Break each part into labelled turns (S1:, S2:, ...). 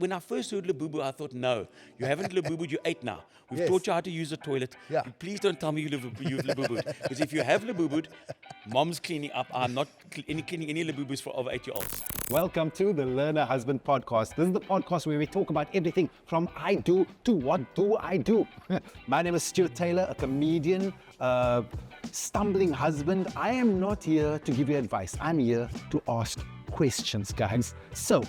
S1: When I first heard Labubu, I thought, no, you haven't Labubu'd, you ate now. We've
S2: Yes.
S1: taught you how to use the toilet.
S2: Yeah.
S1: Please don't tell me you've Labubu'd. Because if you have Labubu'd, mom's cleaning up. I'm not cleaning any Labubus for over 8-year-olds.
S2: Welcome to the Learner Husband Podcast. This is the podcast where we talk about everything from I do to what do I do. My name is Stuart Taylor, a comedian, stumbling husband. I am not here to give you advice. I'm here to ask questions, guys. So,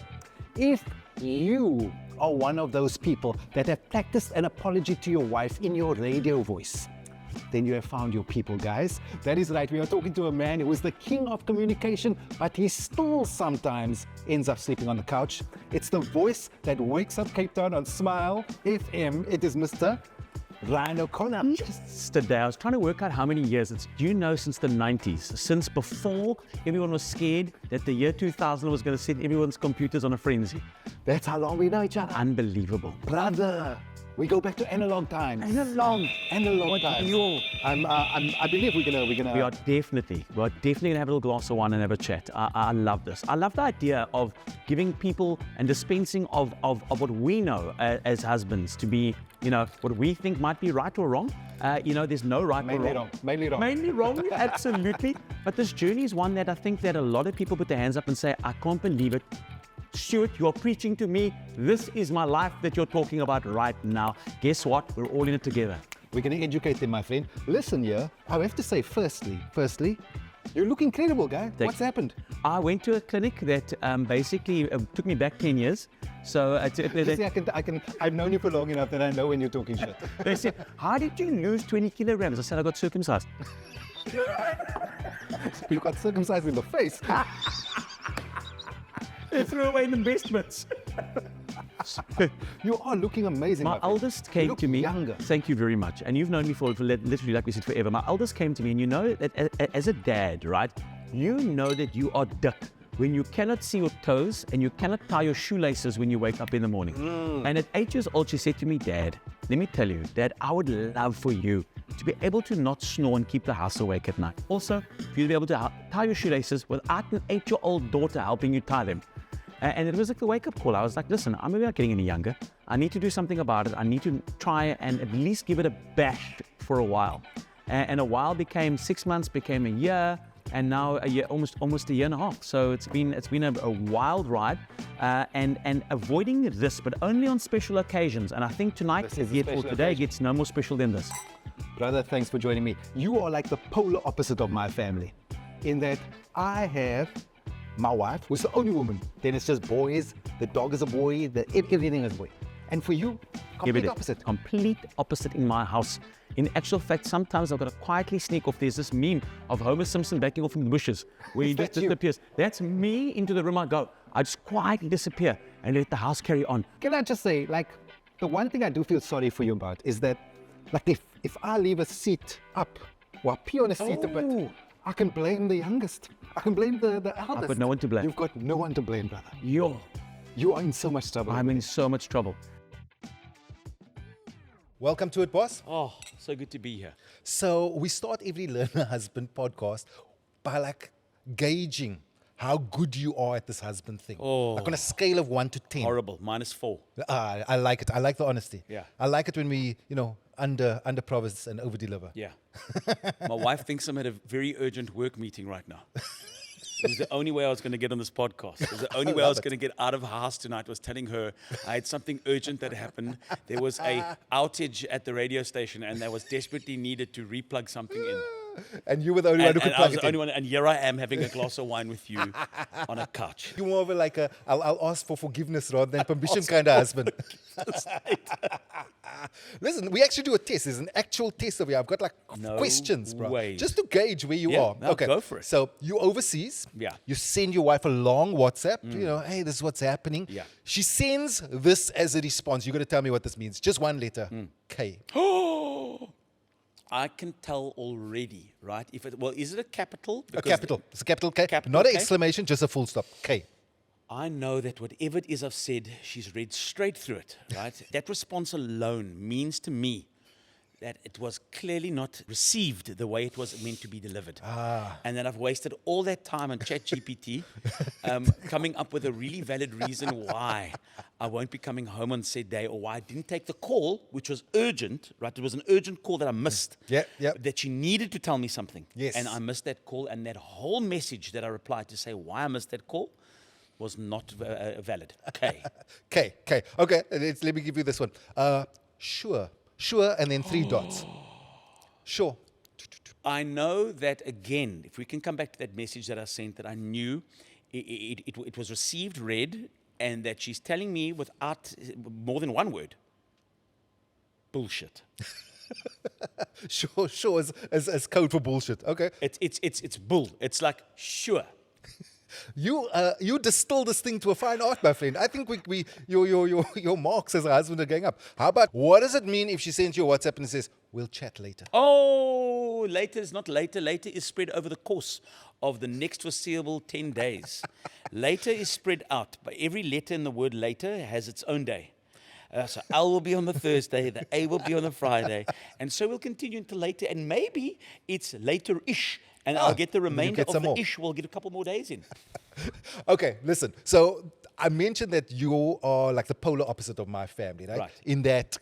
S2: if you are one of those people that have practiced an apology to your wife in your radio voice, then you have found your people, guys. That is right. We are talking to a man who is the king of communication, but he still sometimes ends up sleeping on the couch. It's the voice that wakes up Cape Town on Smile FM. It is Mr. Ryan O'Connor.
S1: Yesterday, I was trying to work out how many years. It's, do you know, since the 90s, since before everyone was scared that the year 2000 was going to set everyone's computers on a frenzy.
S2: That's how long we know each other.
S1: Unbelievable.
S2: Brother, we go back to analog times.
S1: Analog
S2: times. I believe we're gonna.
S1: We are definitely gonna have a little glass of wine and have a chat. I love this. I love the idea of giving people and dispensing of what we know as husbands to be, you know, what we think might be right or wrong. There's no right or wrong. Mainly wrong, absolutely. But this journey is one that I think that a lot of people put their hands up and say, I can't believe it. Stuart, you're preaching to me. This is my life that you're talking about right now. Guess what? We're all in it together.
S2: We're going to educate them, my friend. Listen here, I have to say firstly, you look incredible, guy. What's happened?
S1: I went to a clinic that basically took me back 10 years. So
S2: I've known you for long enough that I know when you're talking shit.
S1: They said, how did you lose 20 kilograms? I said, I got circumcised.
S2: You got circumcised in the face.
S1: They threw away the investments.
S2: You are looking amazing.
S1: My eldest came to me.
S2: Younger.
S1: Thank you very much. And you've known me for literally, like we said, forever. My eldest came to me, and you know that as a dad, right? You know that you are dick when you cannot see your toes and you cannot tie your shoelaces when you wake up in the morning. And at 8 years old, she said to me, Dad, let me tell you, Dad, I would love for you to be able to not snore and keep the house awake at night. Also, for you to be able to tie your shoelaces without an 8-year-old daughter helping you tie them. And it was like the wake-up call. I was like, listen, I'm maybe not getting any younger. I need to do something about it. I need to try and at least give it a bash for a while. And a while became 6 months, became a year, and now a year, almost a year and a half. So it's been a wild ride, and avoiding this, but only on special occasions. And I think tonight, today, gets no more special than this.
S2: Brother, thanks for joining me. You are like the polar opposite of my family, in that I have my wife, who's the only woman. Then it's just boys. The dog is a boy. Everything is a boy. And for you, complete opposite.
S1: Complete opposite in my house. In actual fact, sometimes I've got to quietly sneak off. There's this meme of Homer Simpson backing off from the bushes where he just disappears. That's me. Into the room I go. I just quietly disappear and let the house carry on.
S2: Can I just say, like, the one thing I do feel sorry for you about is that, like, if I leave a seat up or pee on a seat a bit, I can blame the youngest. I can blame the eldest.
S1: I've got no one to blame.
S2: You've got no one to blame, brother.
S1: You
S2: are in so much trouble.
S1: I'm in so much trouble.
S3: Welcome to it, boss.
S1: Oh, so good to be here.
S3: So we start every Learner Husband podcast by like gauging how good you are at this husband thing. Like on a scale of 1 to 10.
S1: Horrible. -4.
S3: I like it. I like the honesty.
S1: Yeah.
S3: I like it when we, under promise and over deliver.
S1: Yeah. My wife thinks I'm at a very urgent work meeting right now. It was the only way I was going to get on this podcast. It was the only way I was going to get out of her house tonight, was telling her I had something urgent that happened. There was a outage at the radio station and that was desperately needed to replug something in.
S3: And you were the only one who could plug it in.
S1: And here I am having a glass of wine with you on a couch.
S3: You're more of like I'll ask for forgiveness rather than permission kind of husband. Listen, we actually do a test. There's an actual test over here. I've got like questions, bro.
S1: Ways.
S3: Just to gauge where you are.
S1: No,
S3: okay,
S1: go for it.
S3: So you overseas.
S1: Yeah.
S3: You send your wife a long WhatsApp. Hey, this is what's happening.
S1: Yeah.
S3: She sends this as a response. You got to tell me what this means. Just one letter. K.
S1: I can tell already, right? Is it a capital?
S3: A capital. It's a capital K.
S1: Capital
S3: Not an
S1: K?
S3: exclamation, just a full stop. K.
S1: I know that whatever it is I've said, she's read straight through it, right? That response alone means to me that it was clearly not received the way it was meant to be delivered. And that I've wasted all that time on ChatGPT coming up with a really valid reason why I won't be coming home on said day, or why I didn't take the call, which was urgent, right? It was an urgent call that I missed. That she needed to tell me something.
S3: Yes.
S1: And I missed that call, and that whole message that I replied to say why I missed that call was not valid. Okay.
S3: Okay. Let me give you this one. Sure, and then 3 dots. Sure.
S1: I know that, again, if we can come back to that message that I sent, that I knew it was received, read, and that she's telling me without more than one word. Bullshit.
S3: Sure as code for bullshit. Okay.
S1: It's bull. It's like, sure.
S3: You distill this thing to a fine art, my friend. I think your marks as a husband are going up. How about, what does it mean if she sends you a WhatsApp and says, we'll chat later?
S1: Oh, later is not later. Later is spread over the course of the next foreseeable 10 days. Later is spread out, but every letter in the word later has its own day. So L will be on the Thursday, the A will be on the Friday, and so we'll continue until later, and maybe it's later-ish. And I'll get the remainder of the ish. We'll get a couple more days in.
S3: Okay, listen. So I mentioned that you are like the polar opposite of my family, right? In that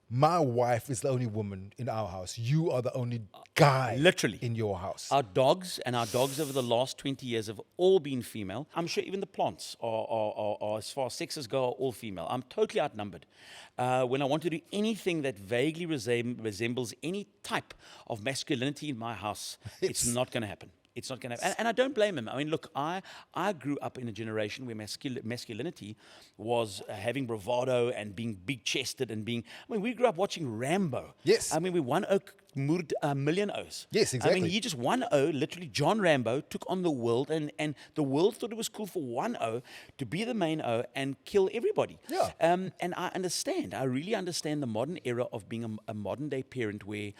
S3: my wife is the only woman in our house. You are the only guy
S1: literally
S3: in your house.
S1: Our dogs over the last 20 years have all been female. I'm sure even the plants are as far as sexes go, are all female. I'm totally outnumbered. When I want to do anything that vaguely resembles any type of masculinity in my house, it's not going to happen. It's not going to happen. And I don't blame him. I mean, look, I grew up in a generation where masculinity was having bravado and being big-chested and being... I mean, we grew up watching Rambo.
S3: Yes.
S1: I mean, we won a million O's.
S3: Yes, exactly.
S1: I mean, he just 1-0, literally John Rambo took on the world, and the world thought it was cool for 1-0 to be the main O and kill everybody.
S3: Yeah.
S1: And I really understand the modern era of being a modern day parent where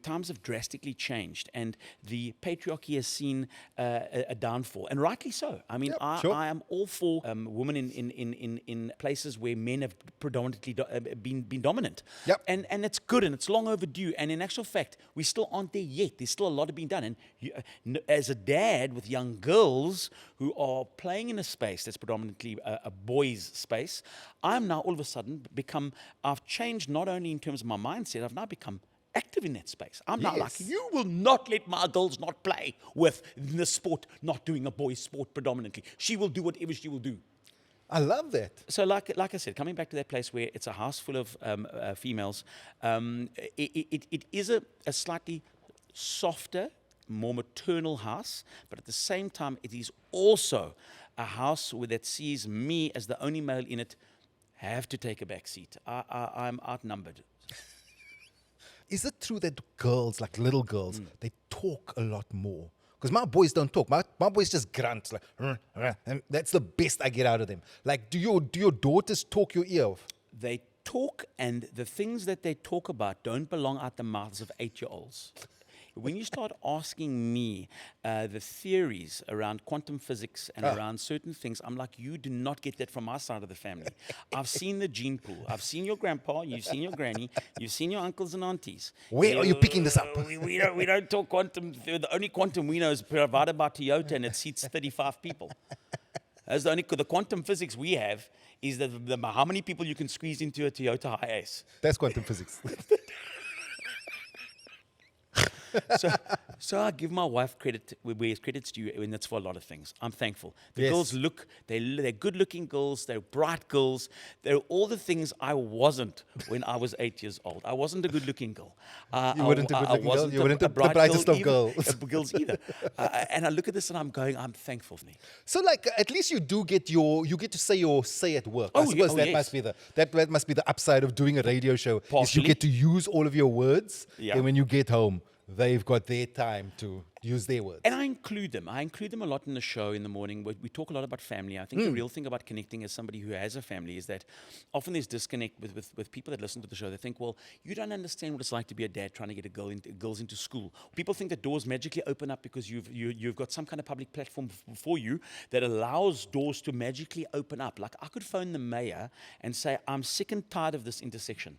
S1: times have drastically changed and the patriarchy has seen a downfall, and rightly so. I mean, I am all for women in places where men have predominantly been dominant.
S3: Yep.
S1: And it's good and it's long overdue, and in actual fact, we still aren't there yet. There's still a lot being done. And as a dad with young girls who are playing in a space that's predominantly a boys' space, I'm now all of a sudden I've changed not only in terms of my mindset, I've now become active in that space. I'm not like, you will not let my girls not play with the sport, not doing a boys' sport predominantly. She will do whatever she will do.
S3: I love that.
S1: So like I said, coming back to that place where it's a house full of females, it is a slightly softer, more maternal house, but at the same time, it is also a house that sees me as the only male in it have to take a back seat. I'm outnumbered.
S3: Is it true that girls, like little girls, they talk a lot more? Because my boys don't talk. My boys just grunt. Like, and that's the best I get out of them. Like, do your daughters talk your ear off?
S1: They talk, and the things that they talk about don't belong out the mouths of 8-year-olds. When you start asking me the theories around quantum physics and around certain things, I'm like, you do not get that from my side of the family. I've seen the gene pool. I've seen your grandpa. You've seen your granny. You've seen your uncles and aunties.
S3: Where are you picking this up?
S1: We don't talk quantum. The only quantum we know is provided by Toyota, and it seats 35 people. That's the quantum physics we have is how many people you can squeeze into a Toyota Hiace.
S3: That's quantum physics.
S1: So I give my wife credit where credit's due, and that's for a lot of things. I'm thankful. The
S3: Yes.
S1: girls they're good-looking girls, they're bright girls, they're all the things I wasn't when I was 8 years old. I wasn't a good-looking girl.
S3: You weren't a good-looking girl? You weren't the brightest of girls.
S1: Girls either. And I look at this and I'm thankful for me.
S3: So, like, at least you get to say your say at work. I suppose that must be the upside of doing a radio show. Is
S1: Partially.
S3: you get to use all of your words,
S1: Yeah.
S3: and when you get home, they've got their time to use their words.
S1: And I include them. I include them a lot in the show in the morning. We talk a lot about family. I think the real thing about connecting as somebody who has a family is that often there's disconnect with people that listen to the show. They think, well, you don't understand what it's like to be a dad trying to get girls into school. People think that doors magically open up because you've got some kind of public platform for you that allows doors to magically open up. Like I could phone the mayor and say, I'm sick and tired of this intersection.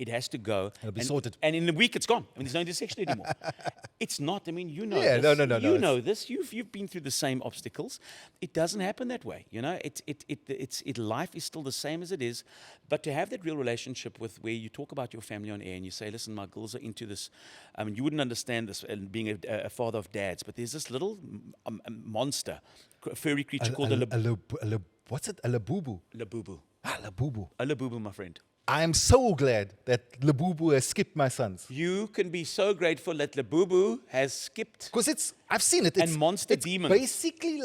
S1: It has to go.
S3: It'll be sorted.
S1: And in a week, it's gone. I mean, there's no intersection anymore. It's not. I mean, you know
S3: Yeah,
S1: this.
S3: no.
S1: You know this. You've been through the same obstacles. It doesn't happen that way. You know, life is still the same as it is. But to have that real relationship with where you talk about your family on air and you say, listen, my girls are into this. I mean, you wouldn't understand this being a father of dads, but there's this little monster, a furry creature called a
S3: what's it? A Labubu.
S1: Labubu.
S3: Labubu.
S1: A Labubu, my friend.
S3: I'm so glad that Labubu has skipped my sons.
S1: You can be so grateful that Labubu has skipped.
S3: Because I've seen it. It's,
S1: And monster
S3: it's
S1: demons.
S3: basically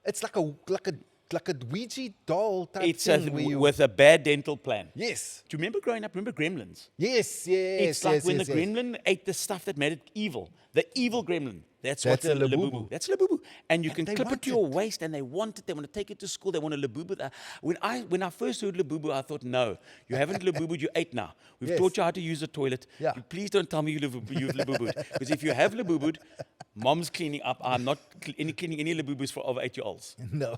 S3: it's like a Ouija doll type
S1: It's
S3: thing. where you-
S1: with a bad dental plan.
S3: Yes.
S1: Do you remember growing up? Remember Gremlins?
S3: Yes.
S1: It's like when the
S3: yes.
S1: gremlin ate the stuff that made it evil. The evil gremlin. That's
S3: That's
S1: what
S3: a
S1: the
S3: Labubu.
S1: That's Labubu. And you can
S3: they
S1: clip it
S3: want
S1: to your
S3: it.
S1: waist, and they want it. They want to take it to school. They want a Labubu. When I first heard Labubu, I thought, no, you haven't Labubu. You ate now. We've
S3: Yes.
S1: taught you how to use the toilet.
S3: Yeah.
S1: You please don't tell me you've Labubu'd. Because if you have Labubu'd, mom's cleaning up. I'm not cleaning any Labubus for over 8-year-olds.
S3: No.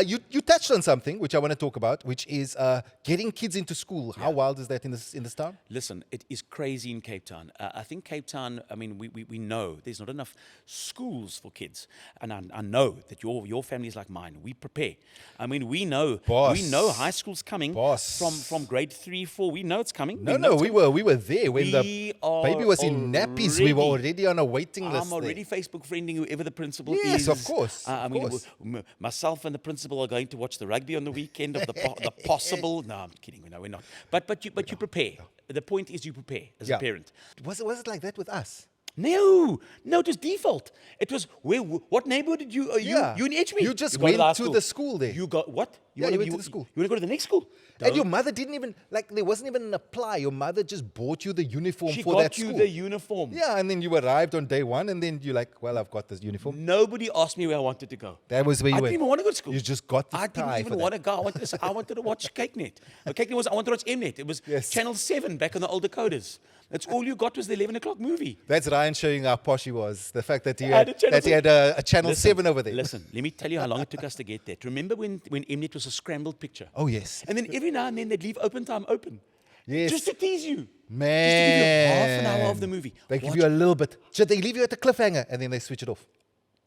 S3: You touched on something which I want to talk about, which is getting kids into school. How wild is that in this town?
S1: Listen, it is crazy in Cape Town. I think Cape Town, I mean, we know there's not enough schools for kids. And I know that your family is like mine. We prepare. I mean, we know high school's coming from grade 3, 4. We know it's coming.
S3: No, we were there when the baby was in nappies. We were already on a waiting list.
S1: I'm already Facebook friending whoever the principal
S3: Yes,
S1: is.
S3: of course.
S1: I mean, myself and the principal are going to watch the rugby on the weekend of the possible. No, I'm kidding. No, we're not. But you prepare. The point is you prepare as a parent.
S3: Was it like that with us?
S1: No, it was default. It was what neighborhood did you? You in Edgemead?
S3: You just
S1: got
S3: went to the school there.
S1: You got what?
S3: You went to the school.
S1: You want to go to the next school?
S3: And your mother didn't even there wasn't even an apply. Your mother just bought you the uniform
S1: She
S3: for
S1: got
S3: that
S1: you
S3: school.
S1: the uniform.
S3: Yeah, and then you arrived on day 1, and then you're like, well, I've got this uniform.
S1: Nobody asked me where I wanted to go.
S3: That was where you
S1: I
S3: went.
S1: didn't even want to go to school.
S3: You just got the
S1: I
S3: tie
S1: didn't
S3: for
S1: even
S3: that.
S1: want to go. I wanted to watch CakeNet. CakeNet was I wanted to watch Mnet. It was
S3: Yes.
S1: Channel 7 back on the old decoders. That's all you got was the 11 o'clock movie.
S3: That's Ryan showing how posh he was. The fact that he
S1: I had
S3: had
S1: a
S3: a Channel 7 over there.
S1: Listen, let me tell you how long it took us to get that. Remember when Mnet was a scrambled picture?
S3: Oh, yes.
S1: And then every now and then they'd leave open time open.
S3: Yes.
S1: Just to tease you.
S3: Man.
S1: Just to give you half an hour of the movie.
S3: They give
S1: Watch
S3: you a little bit. Just they leave you at the cliffhanger, and then they switch it off.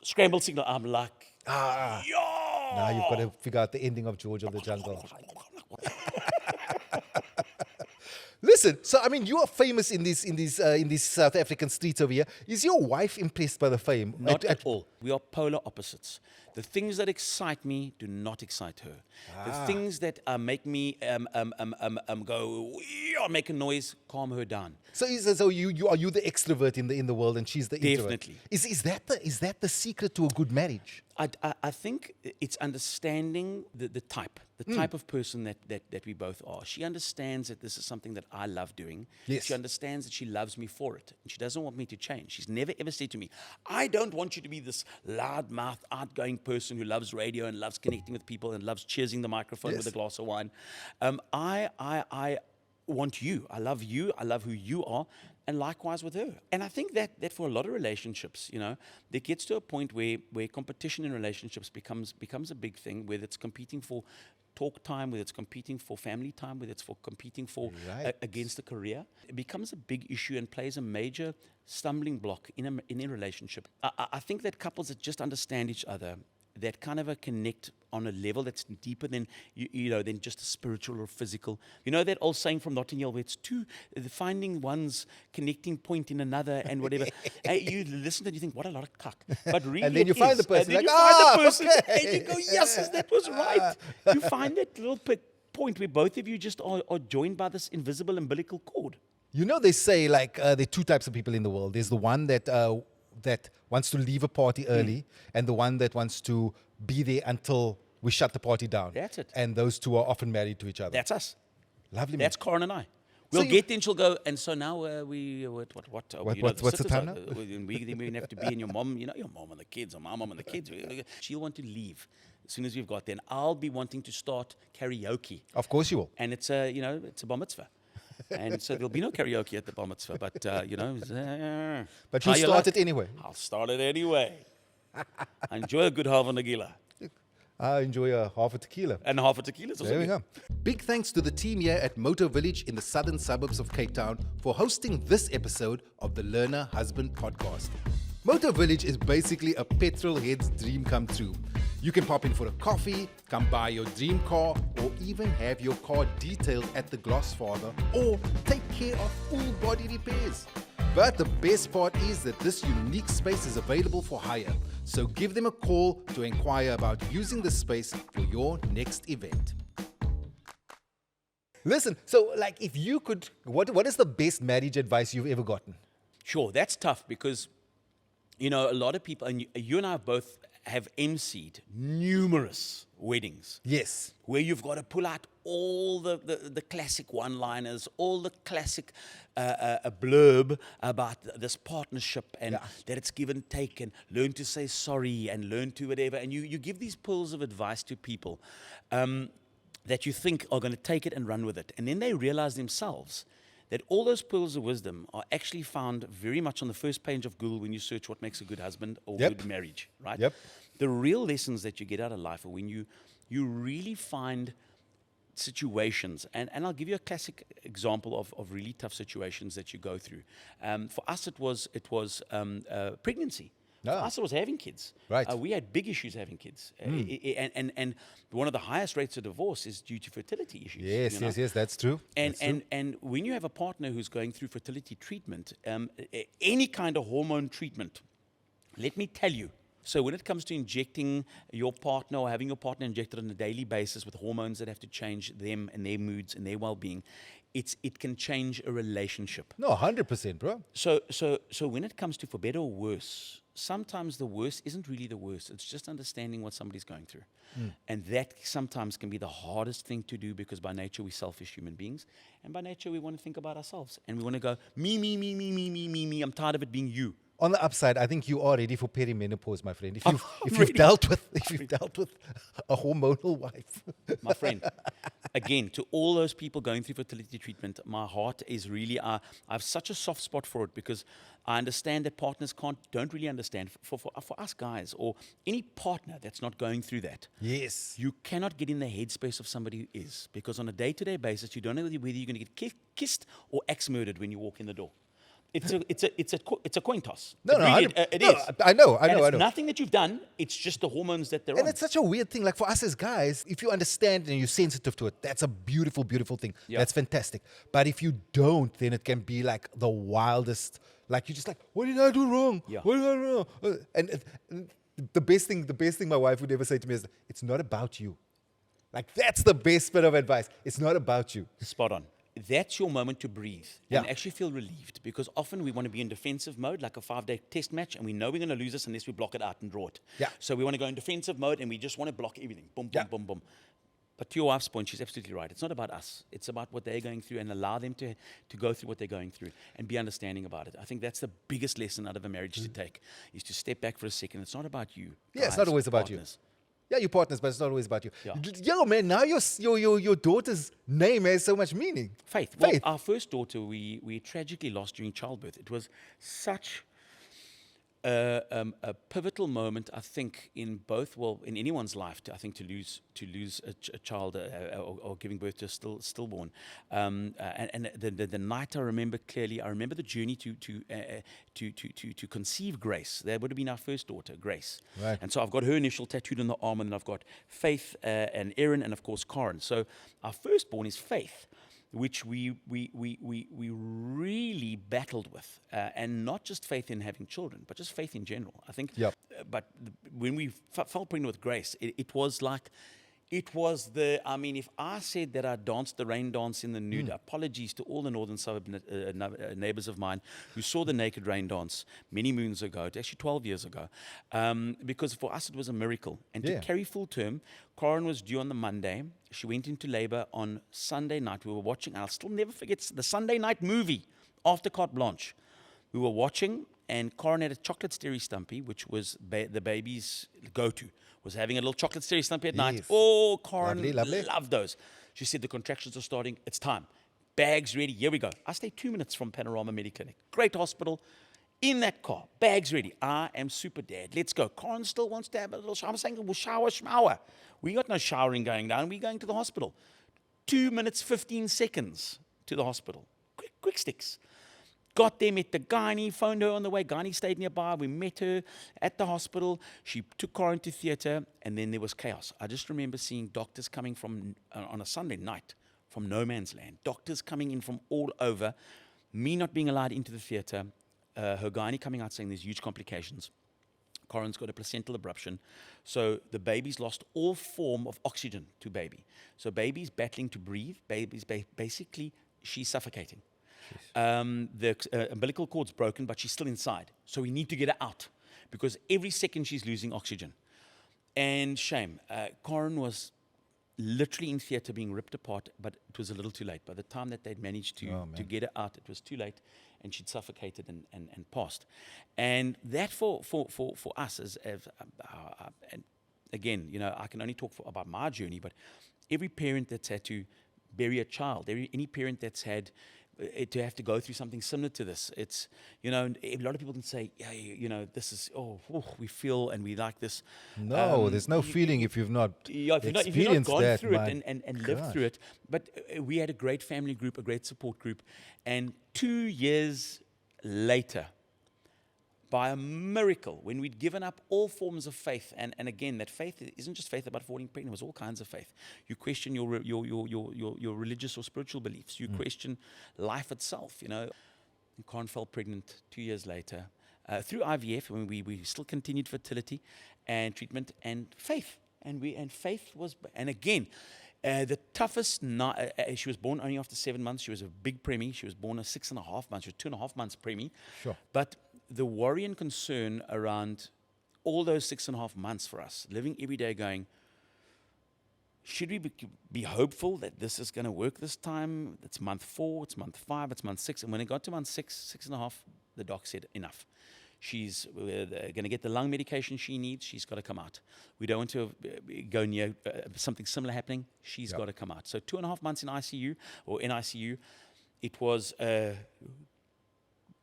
S1: scrambled signal. I'm like,
S3: Now you've got to figure out the ending of George of the Jungle. Listen, so I mean, you are famous in these South African streets over here. Is your wife impressed by the fame?
S1: Not at all. We are polar opposites. The things that excite me do not excite her. The things that make me go, make a noise, calm her down.
S3: So you are the extrovert in the world, and she's the introvert.
S1: Definitely.
S3: Is that the secret to a good marriage?
S1: I think it's understanding the type of person that we both are. She understands that this is something that I love doing.
S3: Yes.
S1: She understands that she loves me for it. And she doesn't want me to change. She's never ever said to me, I don't want you to be this loudmouth, outgoing person who loves radio and loves connecting with people and loves cheersing the microphone with a glass of wine. I want you. I love you. I love who you are. And likewise with her. And I think that for a lot of relationships, there gets to a point where competition in relationships becomes a big thing, whether it's competing for talk time, whether it's competing for family time, whether it's for competing for against a career. It becomes a big issue and plays a major stumbling block in a relationship. I think that couples that just understand each other, that kind of connect on a level that's deeper than than just a spiritual or physical. You know that old saying from Notting Hill where it's finding one's connecting point in another and whatever. You listen to it, you think, what a lot of cuck. But really,
S3: And then you find the person,
S1: and then
S3: like,
S1: you find the person,
S3: okay.
S1: and you go, yes, that was right. You find that little point where both of you just are joined by this invisible umbilical cord.
S3: They say there are two types of people in the world. There's the one that wants to leave a party early, and the one that wants to be there until we shut the party down.
S1: That's it.
S3: And those two are often married to each other.
S1: That's us.
S3: Lovely.
S1: That's Corin and I. We'll get in, she'll go, and so now what's
S3: the time now?
S1: We have to be in your mom, your mom and the kids, or my mom and the kids. She'll want to leave as soon as we've got there. And I'll be wanting to start karaoke.
S3: Of course you will.
S1: And it's a bar mitzvah. And so there'll be no karaoke at the bar mitzvah, but
S3: But you'll start it anyway.
S1: I'll start it anyway. I enjoy a good Hava Nagila.
S3: I enjoy a half a tequila.
S1: And half a tequila. is also
S3: There we
S1: good.
S3: go. Big thanks to the team here at Motor Village in the southern suburbs of Cape Town for hosting this episode of the Learner Husband podcast. Motor Village is basically a petrolhead's dream come true. You can pop in for a coffee, come buy your dream car, or even have your car detailed at the Glassfather, or take care of full body repairs. But the best part is that this unique space is available for hire. So give them a call to inquire about using the space for your next event. Listen, so like if you could, what is the best marriage advice you've ever gotten?
S1: Sure, that's tough because, you know, a lot of people, and you and I both have emceed numerous weddings.
S3: Yes.
S1: Where you've got to pull out all the classic one-liners, all the classic a blurb about this partnership and that it's give and take and learn to say sorry and learn to whatever. And you give these pearls of advice to people that you think are going to take it and run with it. And then they realize themselves that all those pearls of wisdom are actually found very much on the first page of Google when you search what makes a good husband or good marriage, right?
S3: Yep.
S1: The real lessons that you get out of life are when you really find situations, and I'll give you a classic example of really tough situations that you go through. For us, it was pregnancy. For us, it was having kids.
S3: Right.
S1: We had big issues having kids, and one of the highest rates of divorce is due to fertility issues.
S3: Yes,
S1: you know?
S3: yes, that's true.
S1: And when you have a partner who's going through fertility treatment, any kind of hormone treatment, let me tell you. So when it comes to injecting your partner or having your partner injected on a daily basis with hormones that have to change them and their moods and their well-being, it can change a relationship.
S3: No, 100%, bro.
S1: So when it comes to for better or worse, sometimes the worst isn't really the worst. It's just understanding what somebody's going through. And that sometimes can be the hardest thing to do because by nature we're selfish human beings. And by nature we want to think about ourselves. And we want to go, me, me, me, me, me, me, me, me. I'm tired of it being you.
S3: On the upside, I think you are ready for perimenopause, my friend. If you've
S1: Really?
S3: dealt with a hormonal wife.
S1: My friend, again, to all those people going through fertility treatment, my heart is really, I have such a soft spot for it because I understand that partners don't really understand. For us guys or any partner that's not going through that,
S3: Yes.
S1: you cannot get in the headspace of somebody who is, because on a day-to-day basis, you don't know whether you're going to get kissed or axe-murdered when you walk in the door. It's a coin toss.
S3: No,
S1: It is.
S3: I know.
S1: And it's nothing that you've done. It's just the hormones that they're on.
S3: And it's such a weird thing. Like for us as guys, if you understand and you're sensitive to it, that's a beautiful, beautiful thing.
S1: Yeah.
S3: That's fantastic. But if you don't, then it can be like the wildest. Like you're just like, what did I do wrong?
S1: Yeah.
S3: What did I do wrong? And the best thing my wife would ever say to me is, it's not about you. Like that's the best bit of advice. It's not about you.
S1: Spot on. That's your moment to breathe
S3: Yeah.
S1: and actually feel relieved, because often we want to be in defensive mode, like a 5-day test match, and we know we're going to lose this unless we block it out and draw it.
S3: Yeah.
S1: So we want to go in defensive mode and we just want to block everything. Boom, boom,
S3: Yeah.
S1: boom, boom. But to your wife's point, she's absolutely right. It's not about us. It's about what they're going through, and allow them to go through what they're going through and be understanding about it. I think that's the biggest lesson out of a marriage to take, is to step back for a second. It's not about you.
S3: Yeah, it's
S1: guys,
S3: not always about
S1: partners.
S3: you. Yeah, you're partners, but it's not always about you.
S1: Yeah.
S3: Yo, man, now your daughter's name has so much meaning.
S1: Faith. Well, our first daughter, we tragically lost during childbirth. It was such a pivotal moment, I think, in anyone's life, to lose a child or giving birth to a stillborn. And the night I remember clearly. I remember the journey to conceive Grace. That would have been our first daughter, Grace.
S3: Right.
S1: And so I've got her initial tattooed on the arm, and then I've got Faith and Erin, and of course Karen. So our firstborn is Faith, which we really battled with, and not just faith in having children, but just faith in general. I think.
S3: Yep.
S1: But when we fell pregnant with Grace, it was like. It was if I said that I danced the rain dance in the nude, apologies to all the northern suburb neighbors of mine who saw the naked rain dance many moons ago, actually 12 years ago, because for us it was a miracle. And to carry full term, Karen was due on the Monday. She went into labor on Sunday night. We were watching, I'll still never forget, the Sunday night movie, After Carte Blanche. We were watching, and Karen had a chocolate Sterry Stumpy, which was the baby's go-to. Was having a little chocolate Sterry Stumpy at night.
S3: Yes.
S1: Oh, Karen
S3: Lovely.
S1: loved those. She said the contractions are starting. It's time. Bags ready. Here we go. I stayed 2 minutes from Panorama Mediclinic. Great hospital. In that car, bags ready. I am super dad. Let's go. Corin still wants to have a little shower. I'm saying we'll shower. We got no showering going down. We're going to the hospital. 2 minutes, 15 seconds to the hospital. Quick sticks. Got there, met the gynae, phoned her on the way. Gynae stayed nearby. We met her at the hospital. She took Corin to theatre, and then there was chaos. I just remember seeing doctors coming from, on a Sunday night, from no man's land. Doctors coming in from all over. Me not being allowed into the theatre. Her gynae coming out saying there's huge complications. Corin's got a placental abruption. So the baby's lost all form of oxygen to baby. So baby's battling to breathe. Baby's basically, she's suffocating. The umbilical cord's broken, but she's still inside. So we need to get her out because every second she's losing oxygen. And shame. Corin was literally in theatre being ripped apart, but it was a little too late. By the time that they'd managed to get her out, it was too late, and she'd suffocated and passed. And that for us, and again, you know, I can only talk about my journey, but every parent that's had to bury a child, any parent that's had to have to go through something similar to this. It's, you know, a lot of people can say, yeah, you know, this is, we feel and we like this.
S3: No, there's no feeling if you've not
S1: if you've not gone
S3: that,
S1: through it and lived through it. But we had a great family group, a great support group. And 2 years later, by a miracle, when we'd given up all forms of faith, and again, that faith isn't just faith about falling pregnant, it was all kinds of faith. You question your religious or spiritual beliefs. You question life itself, you know. And Corin fell pregnant 2 years later through IVF, when we still continued fertility and treatment and faith. And faith was, and again, the toughest, she was born only after 7 months. She was a big preemie. She was born at 6.5 months. She was 2.5 months preemie.
S3: Sure.
S1: But the worry and concern around all those 6.5 months for us, living every day going, should we be hopeful that this is going to work this time? It's month 4, it's month 5, it's month 6. And when it got to month 6.5, the doc said, enough. She's going to get the lung medication she needs. She's got to come out. We don't want to go near something similar happening. She's got to come out. So 2.5 months in ICU or in ICU. It was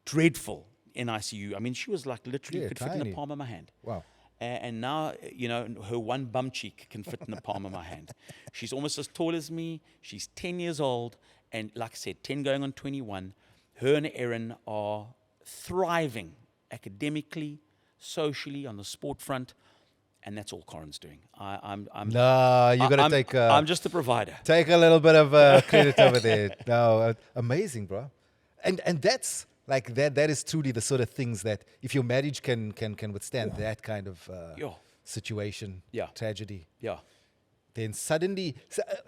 S1: dreadful in ICU. I mean, she was like literally could fit in the palm of my hand.
S3: Wow.
S1: And now, you know, her one bum cheek can fit in the palm of my hand. She's almost as tall as me. She's 10 years old. And like I said, 10 going on 21. Her and Erin are thriving academically, socially, on the sport front. And that's all Corin's doing. I'm just a provider.
S3: Take a little bit of credit over there. No, amazing, bro. And that's like that is truly the sort of things that if your marriage can withstand that kind of situation, tragedy, then suddenly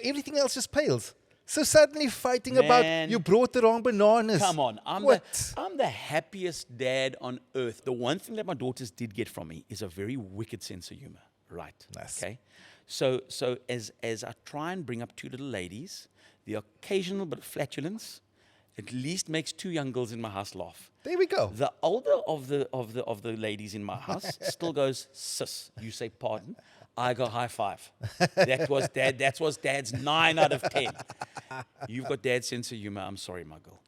S3: everything else just pales. So suddenly fighting about you brought the wrong bananas.
S1: Come on, I'm the happiest dad on earth. The one thing that my daughters did get from me is a very wicked sense of humor. Right.
S3: Nice.
S1: Okay. So as I try and bring up 2 little ladies, the occasional bit of flatulence at least makes 2 young girls in my house laugh.
S3: There we go.
S1: The older of the ladies in my house still goes, sis. You say pardon. I go high five. That was Dad's 9 out of 10. You've got Dad's sense of humor. I'm sorry, my girl.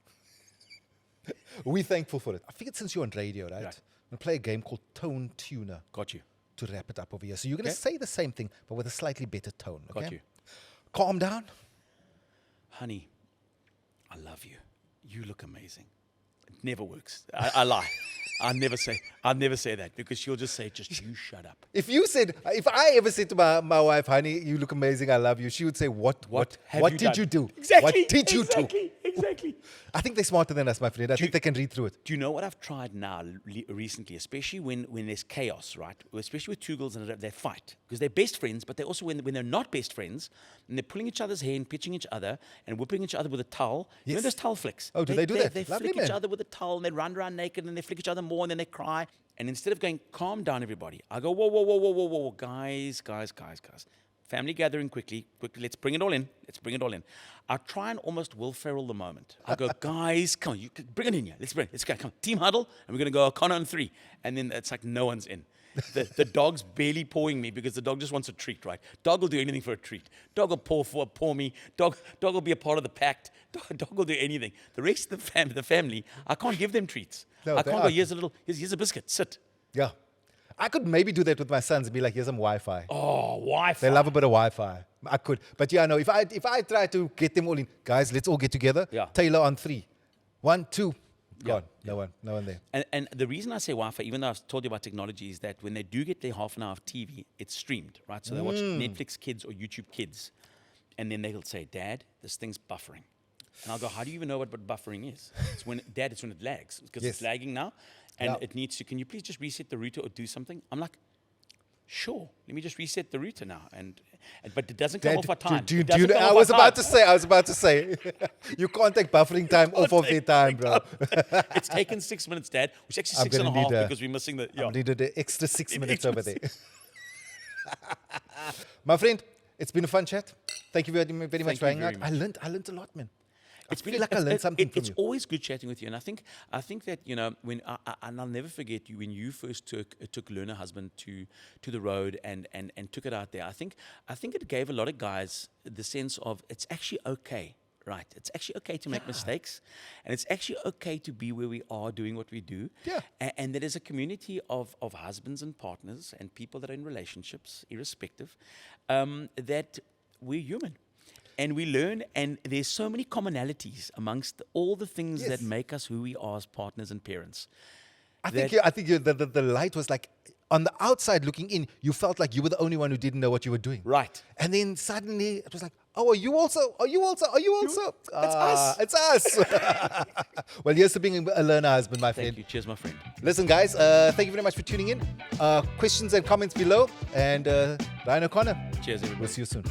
S3: We're thankful for it. I figured since you're on radio, right? I'm going to play a game called Tone Tuner.
S1: Got you.
S3: To wrap it up over here. So you're going to say the same thing, but with a slightly better tone. Okay?
S1: Got you.
S3: Calm down.
S1: Honey, I love you. You look amazing. It never works. I lie. I never say that because she'll just say, just you shut up.
S3: If I ever said to my wife, honey, you look amazing, I love you, she would say, what did you do?
S1: Exactly.
S3: What did you do?
S1: Exactly.
S3: I think they're smarter than us, my friend. I think they can read through it.
S1: Do you know what I've tried now recently, especially when there's chaos, right? Especially with 2 girls and they fight. Because they're best friends, but they also, when they're not best friends, and they're pulling each other's hair and pitching each other and whipping each other with a towel.
S3: Yes.
S1: You know those towel flicks?
S3: Oh, do they do that?
S1: They
S3: Lovely,
S1: flick each other with a towel and they run around naked and they flick each other more and then they cry. And instead of going, calm down, everybody, I go, whoa, guys. Family gathering quickly, let's bring it all in. I try and almost Will Ferrell the moment. I go, guys, come on, you bring it in here. Let's go, come on, team huddle, and we're going to go O'Connor on 3. And then it's like no one's in. the dog's barely pawing me because the dog just wants a treat, right? Dog will do anything for a treat. Dog will paw me. Dog will be a part of the pact. Dog will do anything. The rest of the family, I can't give them treats.
S3: No,
S1: I
S3: they
S1: can't go,
S3: are.
S1: here's a biscuit, sit.
S3: Yeah. I could maybe do that with my sons and be like, here's some Wi-Fi.
S1: Oh, Wi-Fi.
S3: They love a bit of Wi-Fi. I could. But yeah, no, if I try to get them all in, guys, let's all get together.
S1: Yeah.
S3: Taylor on 3. 1, 2. Gone.
S1: Yeah.
S3: No one there.
S1: And the reason I say Wi-Fi, even though I've told you about technology, is that when they do get their half an hour of TV, it's streamed, right? So they watch Netflix Kids or YouTube Kids. And then they'll say, Dad, this thing's buffering. And I'll go, how do you even know what buffering is? It's when it lags. Because
S3: Yes.
S1: it's lagging now. And
S3: Yeah.
S1: it needs to, can you please just reset the router or do something? I'm like, sure, let me just reset the router now. But it doesn't come
S3: Dad,
S1: off our time.
S3: do you
S1: It doesn't
S3: know,
S1: come
S3: I
S1: off
S3: was
S1: our
S3: about to say, you can't take buffering time off of their time, bro.
S1: It's taken 6 minutes, Dad, which is actually
S3: I'm
S1: six and a
S3: gonna
S1: half
S3: need
S1: because we're missing the.
S3: I needed an extra 6 minutes
S1: extra
S3: over there. My friend, it's been a fun chat. Thank you very much
S1: Thank
S3: for
S1: you
S3: hanging
S1: very
S3: out.
S1: much.
S3: I learned a lot, man.
S1: It's
S3: I feel like I learned something from
S1: it's
S3: you.
S1: always good chatting with you, and I think that when and I'll never forget you when you first took Learner Husband to the road and took it out there. I think it gave a lot of guys the sense of it's actually okay, right? It's actually okay to make mistakes, and it's actually okay to be where we are doing what we do.
S3: Yeah.
S1: And there is a community of husbands and partners and people that are in relationships, irrespective, that we're human. And we learn, and there's so many commonalities amongst all the things
S3: Yes.
S1: that make us who we are as partners and parents.
S3: I think the light was like, on the outside looking in, you felt like you were the only one who didn't know what you were doing.
S1: Right.
S3: And then suddenly it was like, oh, are you also?
S1: It's us.
S3: It's us. Well, here's to being a learner husband, my friend.
S1: Thank you. Cheers, my friend.
S3: Listen, guys, thank you very much for tuning in. Questions and comments below. And Ryan O'Connor,
S1: Cheers, everybody.
S3: we'll see you soon.